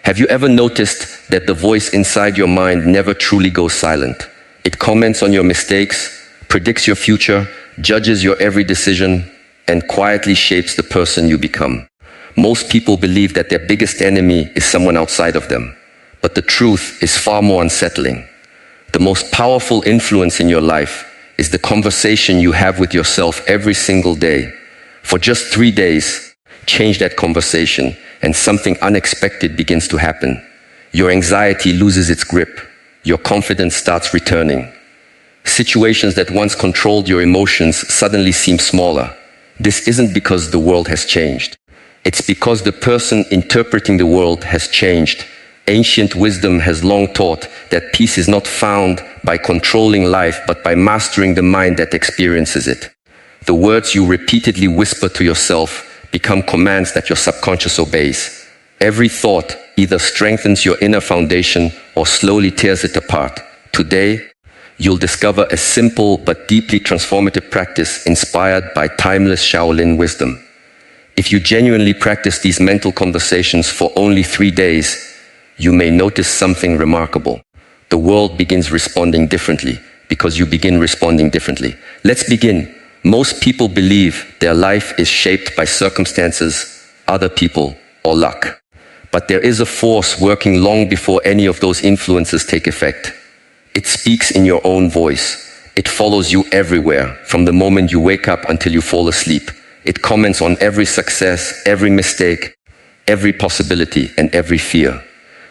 Have you ever noticed that the voice inside your mind never truly goes silent? It comments on your mistakes, predicts your future, judges your every decision, and quietly shapes the person you become. Most people believe that their biggest enemy is someone outside of them, but the truth is far more unsettling. The most powerful influence in your life is the conversation you have with yourself every single day. For just 3 days, change that conversation and something unexpected begins to happen. Your anxiety loses its grip. Your confidence starts returning. Situations that once controlled your emotions suddenly seem smaller. This isn't because the world has changed. It's because the person interpreting the world has changed. Ancient wisdom has long taught that peace is not found by controlling life, but by mastering the mind that experiences it. The words you repeatedly whisper to yourself become commands that your subconscious obeys. Every thought either strengthens your inner foundation or slowly tears it apart. Today, you'll discover a simple but deeply transformative practice inspired by timeless Shaolin wisdom. If you genuinely practice these mental conversations for only 3 days, you may notice something remarkable. The world begins responding differently because you begin responding differently. Let's begin. Most people believe their life is shaped by circumstances, other people, or luck. But there is a force working long before any of those influences take effect. It speaks in your own voice. It follows you everywhere, from the moment you wake up until you fall asleep. It comments on every success, every mistake, every possibility, and every fear.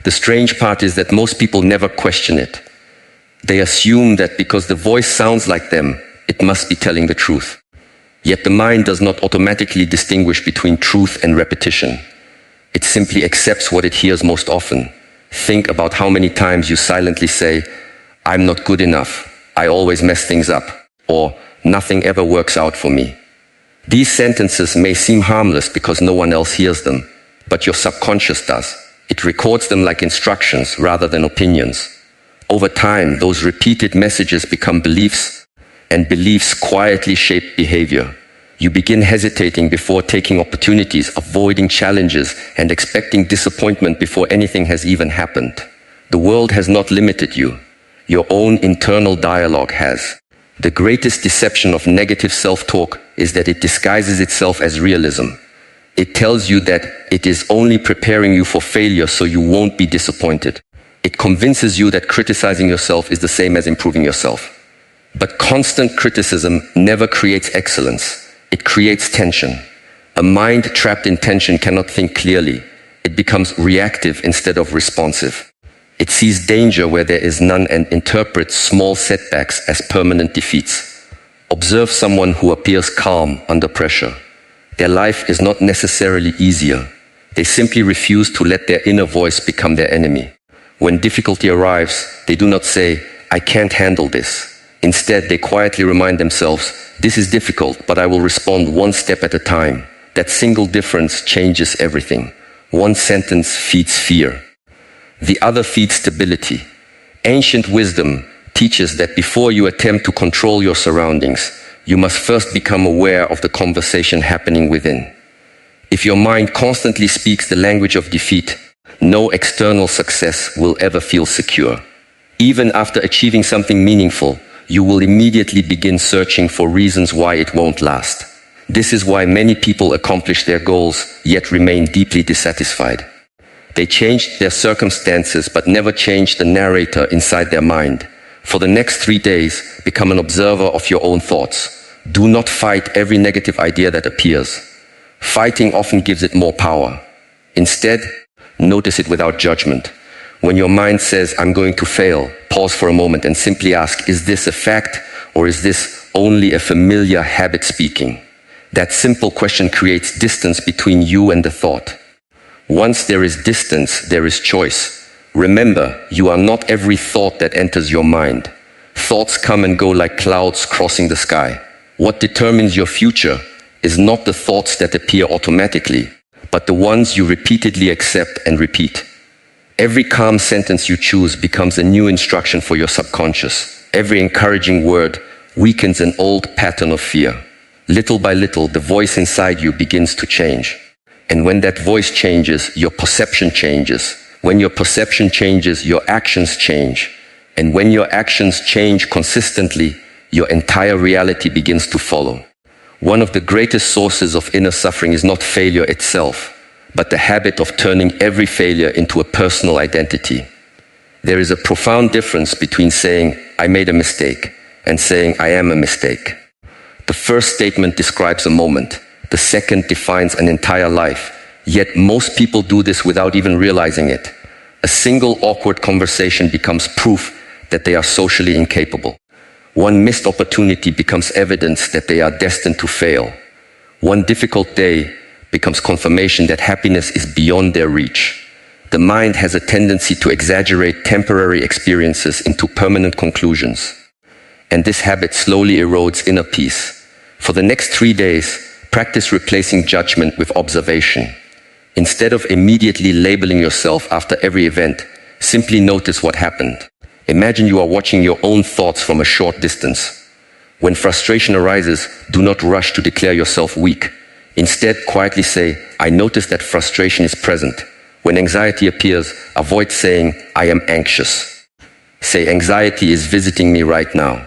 The strange part is that most people never question it. They assume that because the voice sounds like them, it must be telling the truth. Yet the mind does not automatically distinguish between truth and repetition. It simply accepts what it hears most often. Think about how many times you silently say, "I'm not good enough, I always mess things up," or "nothing ever works out for me." These sentences may seem harmless because no one else hears them, but your subconscious does. It records them like instructions rather than opinions. Over time, those repeated messages become beliefs, and beliefs quietly shape behavior. You begin hesitating before taking opportunities, avoiding challenges, and expecting disappointment before anything has even happened. The world has not limited you. Your own internal dialogue has. The greatest deception of negative self-talk is that it disguises itself as realism. It tells you that it is only preparing you for failure so you won't be disappointed. It convinces you that criticizing yourself is the same as improving yourself. But constant criticism never creates excellence. It creates tension. A mind trapped in tension cannot think clearly. It becomes reactive instead of responsive. It sees danger where there is none and interprets small setbacks as permanent defeats. Observe someone who appears calm under pressure. Their life is not necessarily easier. They simply refuse to let their inner voice become their enemy. When difficulty arrives, they do not say, "I can't handle this." Instead, they quietly remind themselves, "This is difficult, but I will respond one step at a time." That single difference changes everything. One sentence feeds fear. The other feeds stability. Ancient wisdom teaches that before you attempt to control your surroundings, you must first become aware of the conversation happening within. If your mind constantly speaks the language of defeat, no external success will ever feel secure. Even after achieving something meaningful, you will immediately begin searching for reasons why it won't last. This is why many people accomplish their goals, yet remain deeply dissatisfied. They changed their circumstances, but never changed the narrator inside their mind. For the next 3 days, become an observer of your own thoughts. Do not fight every negative idea that appears. Fighting often gives it more power. Instead, notice it without judgment. When your mind says, "I'm going to fail," pause for a moment and simply ask, "Is this a fact or is this only a familiar habit speaking?" That simple question creates distance between you and the thought. Once there is distance, there is choice. Remember, you are not every thought that enters your mind. Thoughts come and go like clouds crossing the sky. What determines your future is not the thoughts that appear automatically, but the ones you repeatedly accept and repeat. Every calm sentence you choose becomes a new instruction for your subconscious. Every encouraging word weakens an old pattern of fear. Little by little, the voice inside you begins to change. And when that voice changes, your perception changes. When your perception changes, your actions change. And when your actions change consistently, your entire reality begins to follow. One of the greatest sources of inner suffering is not failure itself, but the habit of turning every failure into a personal identity. There is a profound difference between saying, "I made a mistake," and saying, "I am a mistake." The first statement describes a moment. The second defines an entire life. Yet most people do this without even realizing it. A single awkward conversation becomes proof that they are socially incapable. One missed opportunity becomes evidence that they are destined to fail. One difficult day becomes confirmation that happiness is beyond their reach. The mind has a tendency to exaggerate temporary experiences into permanent conclusions. And this habit slowly erodes inner peace. For the next 3 days, practice replacing judgment with observation. Instead of immediately labeling yourself after every event, simply notice what happened. Imagine you are watching your own thoughts from a short distance. When frustration arises, do not rush to declare yourself weak. Instead, quietly say, "I notice that frustration is present." When anxiety appears, avoid saying, "I am anxious." Say, "Anxiety is visiting me right now."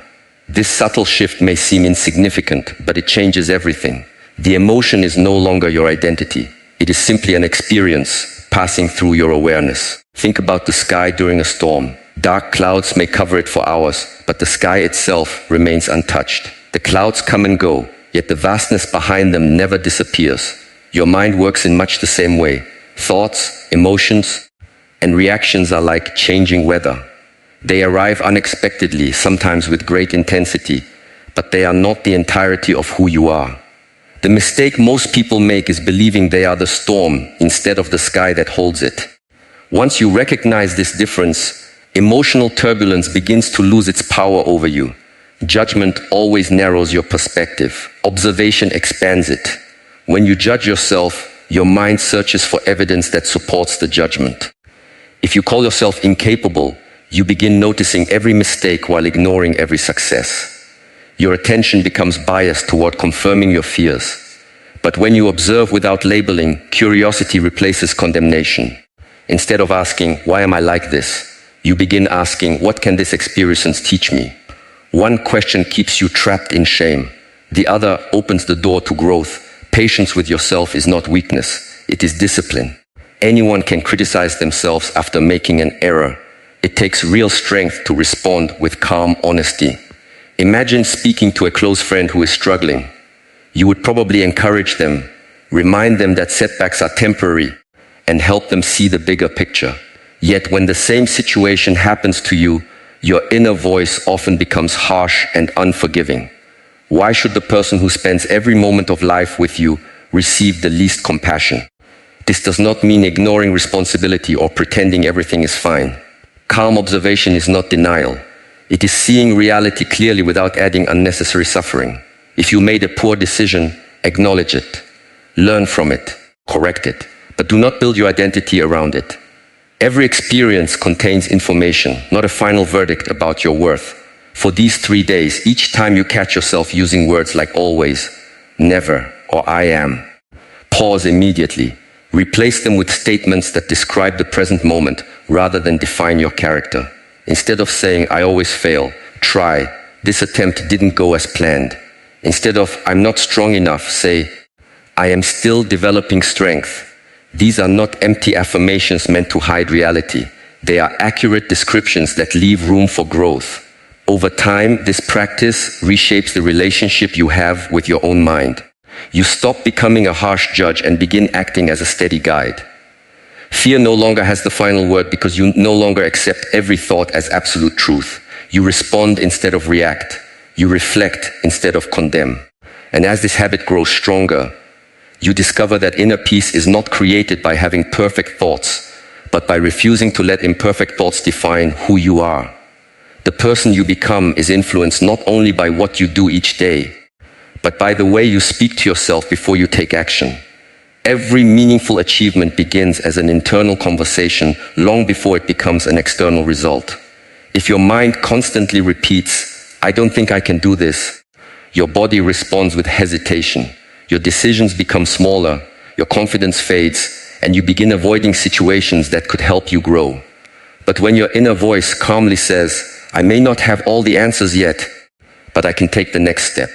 This subtle shift may seem insignificant, but it changes everything. The emotion is no longer your identity. It is simply an experience passing through your awareness. Think about the sky during a storm. Dark clouds may cover it for hours, but the sky itself remains untouched. The clouds come and go, yet the vastness behind them never disappears. Your mind works in much the same way. Thoughts, emotions, and reactions are like changing weather. They arrive unexpectedly, sometimes with great intensity, but they are not the entirety of who you are. The mistake most people make is believing they are the storm instead of the sky that holds it. Once you recognize this difference, emotional turbulence begins to lose its power over you. Judgment always narrows your perspective. Observation expands it. When you judge yourself, your mind searches for evidence that supports the judgment. If you call yourself incapable, you begin noticing every mistake while ignoring every success. Your attention becomes biased toward confirming your fears. But when you observe without labeling, curiosity replaces condemnation. Instead of asking, "Why am I like this?" you begin asking, "What can this experience teach me?" One question keeps you trapped in shame. The other opens the door to growth. Patience with yourself is not weakness, it is discipline. Anyone can criticize themselves after making an error. It takes real strength to respond with calm honesty. Imagine speaking to a close friend who is struggling. You would probably encourage them, remind them that setbacks are temporary, and help them see the bigger picture. Yet when the same situation happens to you, your inner voice often becomes harsh and unforgiving. Why should the person who spends every moment of life with you receive the least compassion? This does not mean ignoring responsibility or pretending everything is fine. Calm observation is not denial. It is seeing reality clearly without adding unnecessary suffering. If you made a poor decision, acknowledge it. Learn from it. Correct it. But do not build your identity around it. Every experience contains information, not a final verdict about your worth. For these 3 days, each time you catch yourself using words like always, never, or I am, pause immediately. Replace them with statements that describe the present moment rather than define your character. Instead of saying, "I always fail," try, "This attempt didn't go as planned." Instead of, "I'm not strong enough," say, "I am still developing strength." These are not empty affirmations meant to hide reality. They are accurate descriptions that leave room for growth. Over time, this practice reshapes the relationship you have with your own mind. You stop becoming a harsh judge and begin acting as a steady guide. Fear no longer has the final word because you no longer accept every thought as absolute truth. You respond instead of react. You reflect instead of condemn. And as this habit grows stronger, you discover that inner peace is not created by having perfect thoughts, but by refusing to let imperfect thoughts define who you are. The person you become is influenced not only by what you do each day, but by the way you speak to yourself before you take action. Every meaningful achievement begins as an internal conversation long before it becomes an external result. If your mind constantly repeats, "I don't think I can do this," your body responds with hesitation. Your decisions become smaller, your confidence fades, and you begin avoiding situations that could help you grow. But when your inner voice calmly says, I may not have all the answers yet, but I can take the next step,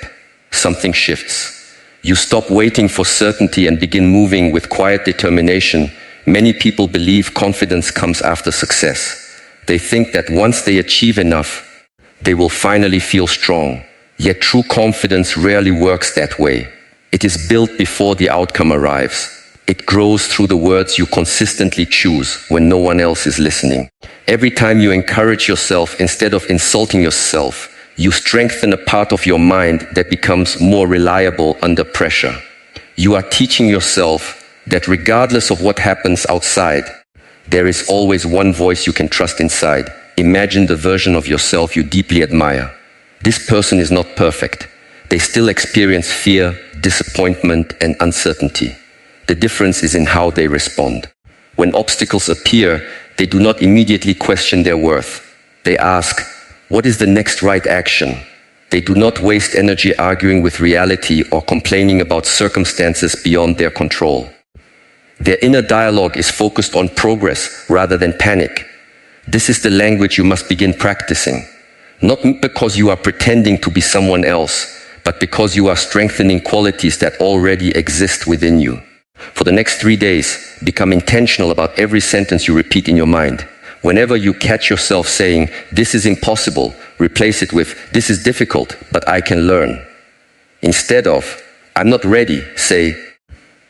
something shifts. You stop waiting for certainty and begin moving with quiet determination. Many people believe confidence comes after success. They think that once they achieve enough, they will finally feel strong. Yet true confidence rarely works that way. It is built before the outcome arrives. It grows through the words you consistently choose when no one else is listening. Every time you encourage yourself instead of insulting yourself, you strengthen a part of your mind that becomes more reliable under pressure. You are teaching yourself that regardless of what happens outside, there is always one voice you can trust inside. Imagine the version of yourself you deeply admire. This person is not perfect. They still experience fear, disappointment, and uncertainty. The difference is in how they respond. When obstacles appear, they do not immediately question their worth. They ask, what is the next right action? They do not waste energy arguing with reality or complaining about circumstances beyond their control. Their inner dialogue is focused on progress rather than panic. This is the language you must begin practicing. Not because you are pretending to be someone else, but because you are strengthening qualities that already exist within you. For the next 3 days, become intentional about every sentence you repeat in your mind. Whenever you catch yourself saying, this is impossible, replace it with, this is difficult, but I can learn. Instead of, I'm not ready, say,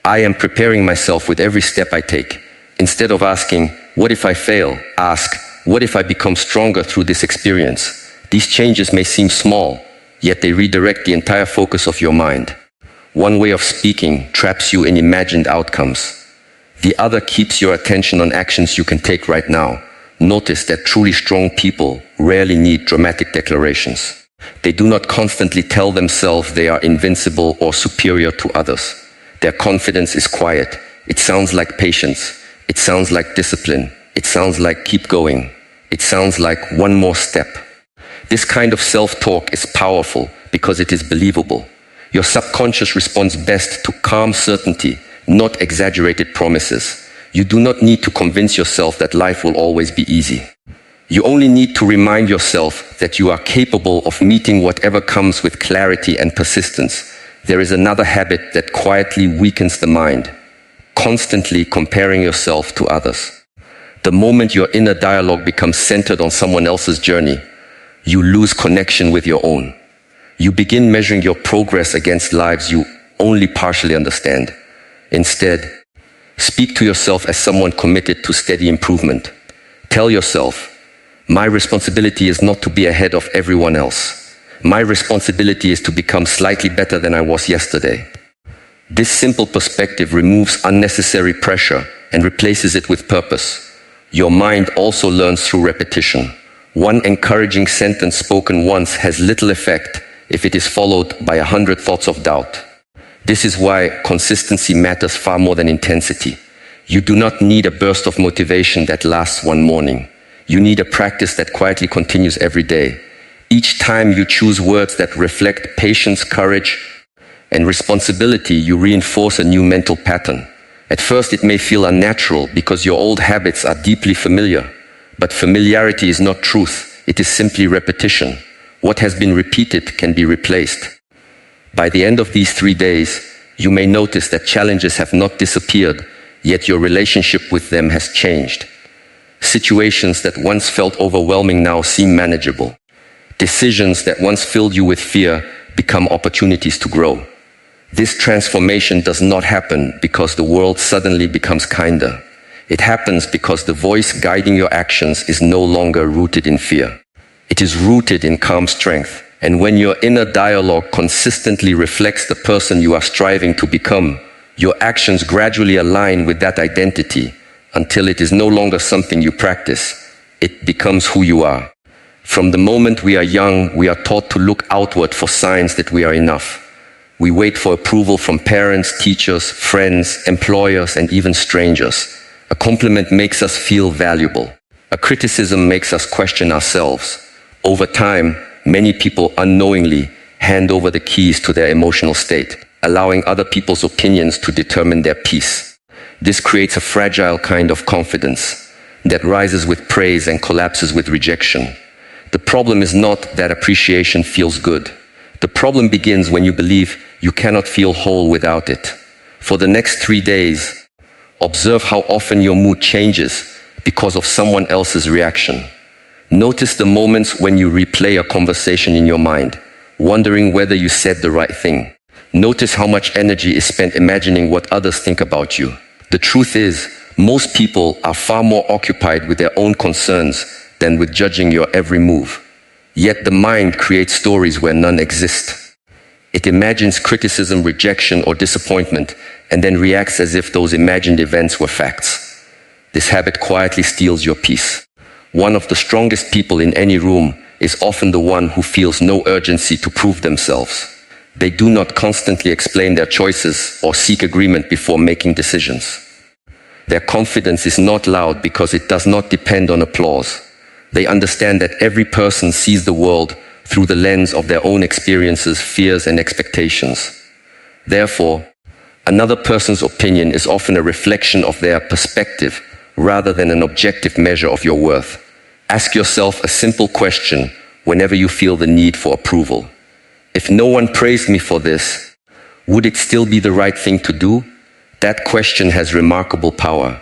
I am preparing myself with every step I take. Instead of asking, what if I fail? Ask, what if I become stronger through this experience? These changes may seem small, yet they redirect the entire focus of your mind. One way of speaking traps you in imagined outcomes. The other keeps your attention on actions you can take right now. Notice that truly strong people rarely need dramatic declarations. They do not constantly tell themselves they are invincible or superior to others. Their confidence is quiet. It sounds like patience. It sounds like discipline. It sounds like keep going. It sounds like one more step. This kind of self-talk is powerful because it is believable. Your subconscious responds best to calm certainty, not exaggerated promises. You do not need to convince yourself that life will always be easy. You only need to remind yourself that you are capable of meeting whatever comes with clarity and persistence. There is another habit that quietly weakens the mind, constantly comparing yourself to others. The moment your inner dialogue becomes centered on someone else's journey, you lose connection with your own. You begin measuring your progress against lives you only partially understand. Instead, speak to yourself as someone committed to steady improvement. Tell yourself, my responsibility is not to be ahead of everyone else. My responsibility is to become slightly better than I was yesterday. This simple perspective removes unnecessary pressure and replaces it with purpose. Your mind also learns through repetition. One encouraging sentence spoken once has little effect if it is followed by 100 thoughts of doubt. This is why consistency matters far more than intensity. You do not need a burst of motivation that lasts one morning. You need a practice that quietly continues every day. Each time you choose words that reflect patience, courage, and responsibility, you reinforce a new mental pattern. At first, it may feel unnatural because your old habits are deeply familiar. But familiarity is not truth. It is simply repetition. What has been repeated can be replaced. By the end of these 3 days, you may notice that challenges have not disappeared, yet your relationship with them has changed. Situations that once felt overwhelming now seem manageable. Decisions that once filled you with fear become opportunities to grow. This transformation does not happen because the world suddenly becomes kinder. It happens because the voice guiding your actions is no longer rooted in fear. It is rooted in calm strength. And when your inner dialogue consistently reflects the person you are striving to become, your actions gradually align with that identity until it is no longer something you practice. It becomes who you are. From the moment we are young, we are taught to look outward for signs that we are enough. We wait for approval from parents, teachers, friends, employers, and even strangers. A compliment makes us feel valuable. A criticism makes us question ourselves. Over time, many people unknowingly hand over the keys to their emotional state, allowing other people's opinions to determine their peace. This creates a fragile kind of confidence that rises with praise and collapses with rejection. The problem is not that appreciation feels good. The problem begins when you believe you cannot feel whole without it. For the next 3 days, observe how often your mood changes because of someone else's reaction. Notice the moments when you replay a conversation in your mind, wondering whether you said the right thing. Notice how much energy is spent imagining what others think about you. The truth is, most people are far more occupied with their own concerns than with judging your every move. Yet the mind creates stories where none exist. It imagines criticism, rejection, or disappointment, and then reacts as if those imagined events were facts. This habit quietly steals your peace. One of the strongest people in any room is often the one who feels no urgency to prove themselves. They do not constantly explain their choices or seek agreement before making decisions. Their confidence is not loud because it does not depend on applause. They understand that every person sees the world through the lens of their own experiences, fears, and expectations. Therefore, another person's opinion is often a reflection of their perspective rather than an objective measure of your worth. Ask yourself a simple question whenever you feel the need for approval. If no one praised me for this, would it still be the right thing to do? That question has remarkable power.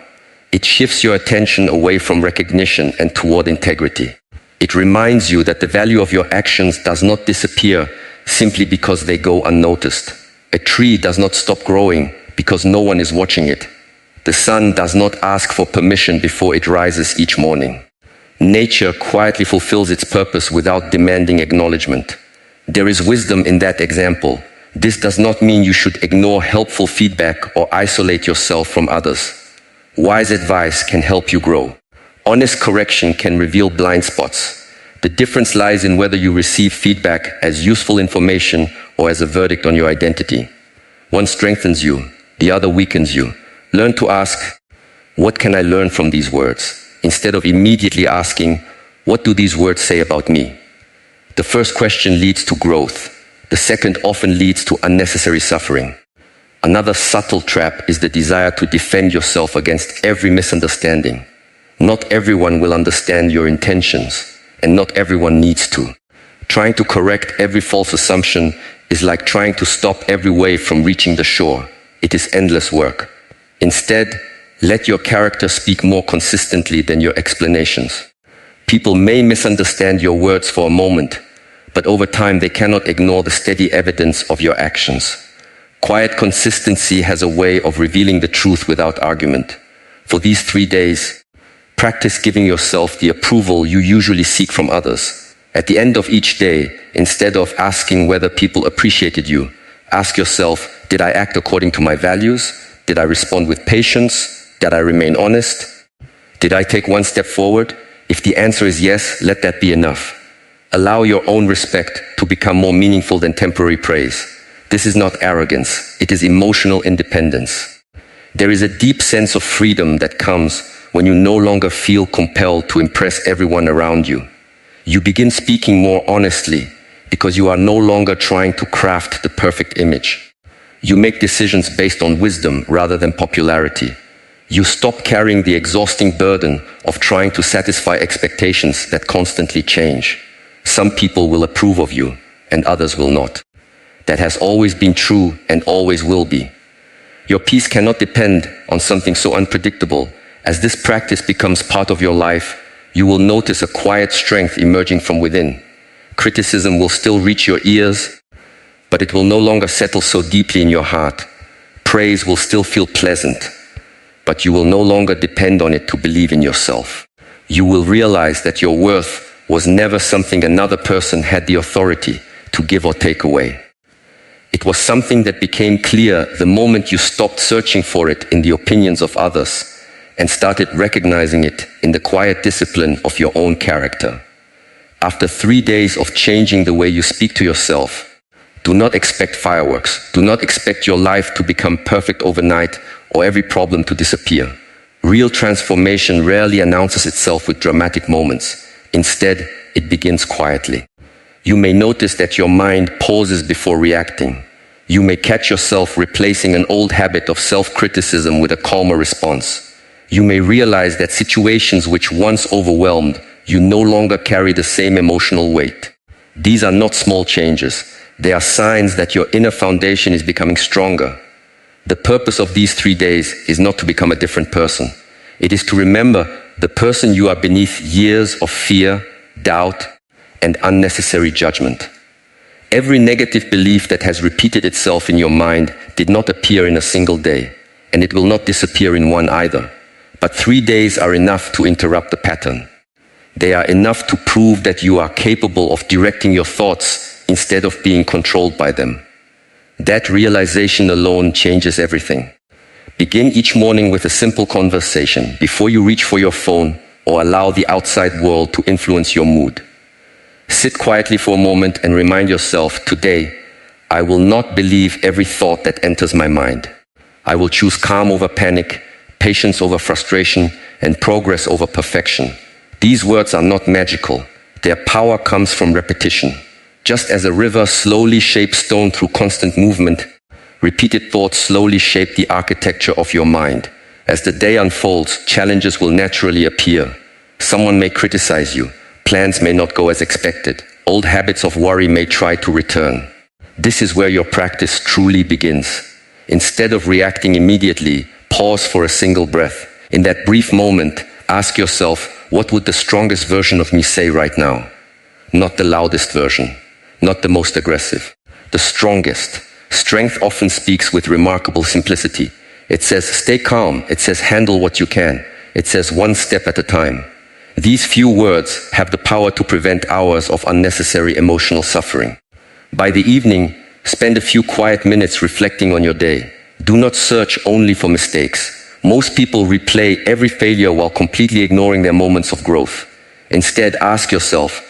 It shifts your attention away from recognition and toward integrity. It reminds you that the value of your actions does not disappear simply because they go unnoticed. A tree does not stop growing because no one is watching it. The sun does not ask for permission before it rises each morning. Nature quietly fulfills its purpose without demanding acknowledgement. There is wisdom in that example. This does not mean you should ignore helpful feedback or isolate yourself from others. Wise advice can help you grow. Honest correction can reveal blind spots. The difference lies in whether you receive feedback as useful information or as a verdict on your identity. One strengthens you, the other weakens you. Learn to ask, what can I learn from these words? Instead of immediately asking, what do these words say about me? The first question leads to growth. The second often leads to unnecessary suffering. Another subtle trap is the desire to defend yourself against every misunderstanding. Not everyone will understand your intentions, and not everyone needs to. Trying to correct every false assumption is like trying to stop every wave from reaching the shore. It is endless work. Instead, let your character speak more consistently than your explanations. People may misunderstand your words for a moment, but over time they cannot ignore the steady evidence of your actions. Quiet consistency has a way of revealing the truth without argument. For these 3 days, practice giving yourself the approval you usually seek from others. At the end of each day, instead of asking whether people appreciated you, ask yourself, did I act according to my values? Did I respond with patience? Did I remain honest? Did I take one step forward? If the answer is yes, let that be enough. Allow your own respect to become more meaningful than temporary praise. This is not arrogance, it is emotional independence. There is a deep sense of freedom that comes when you no longer feel compelled to impress everyone around you. You begin speaking more honestly because you are no longer trying to craft the perfect image. You make decisions based on wisdom rather than popularity. You stop carrying the exhausting burden of trying to satisfy expectations that constantly change. Some people will approve of you, and others will not. That has always been true and always will be. Your peace cannot depend on something so unpredictable. As this practice becomes part of your life, you will notice a quiet strength emerging from within. Criticism will still reach your ears, but it will no longer settle so deeply in your heart. Praise will still feel pleasant, but you will no longer depend on it to believe in yourself. You will realize that your worth was never something another person had the authority to give or take away. It was something that became clear the moment you stopped searching for it in the opinions of others and started recognizing it in the quiet discipline of your own character. After 3 days of changing the way you speak to yourself, do not expect fireworks. Do not expect your life to become perfect overnight or every problem to disappear. Real transformation rarely announces itself with dramatic moments. Instead, it begins quietly. You may notice that your mind pauses before reacting. You may catch yourself replacing an old habit of self-criticism with a calmer response. You may realize that situations which once overwhelmed you no longer carry the same emotional weight. These are not small changes. They are signs that your inner foundation is becoming stronger. The purpose of these 3 days is not to become a different person. It is to remember the person you are beneath years of fear, doubt, and unnecessary judgment. Every negative belief that has repeated itself in your mind did not appear in a single day, and it will not disappear in one either. But 3 days are enough to interrupt the pattern. They are enough to prove that you are capable of directing your thoughts instead of being controlled by them. That realization alone changes everything. Begin each morning with a simple conversation before you reach for your phone or allow the outside world to influence your mood. Sit quietly for a moment and remind yourself, today, I will not believe every thought that enters my mind. I will choose calm over panic, patience over frustration, and progress over perfection. These words are not magical. Their power comes from repetition. Just as a river slowly shapes stone through constant movement, repeated thoughts slowly shape the architecture of your mind. As the day unfolds, challenges will naturally appear. Someone may criticize you. Plans may not go as expected. Old habits of worry may try to return. This is where your practice truly begins. Instead of reacting immediately, pause for a single breath. In that brief moment, ask yourself, what would the strongest version of me say right now? Not the loudest version, not the most aggressive, the strongest. Strength often speaks with remarkable simplicity. It says, stay calm. It says, handle what you can. It says, one step at a time. These few words have the power to prevent hours of unnecessary emotional suffering. By the evening, spend a few quiet minutes reflecting on your day. Do not search only for mistakes. Most people replay every failure while completely ignoring their moments of growth. Instead, ask yourself,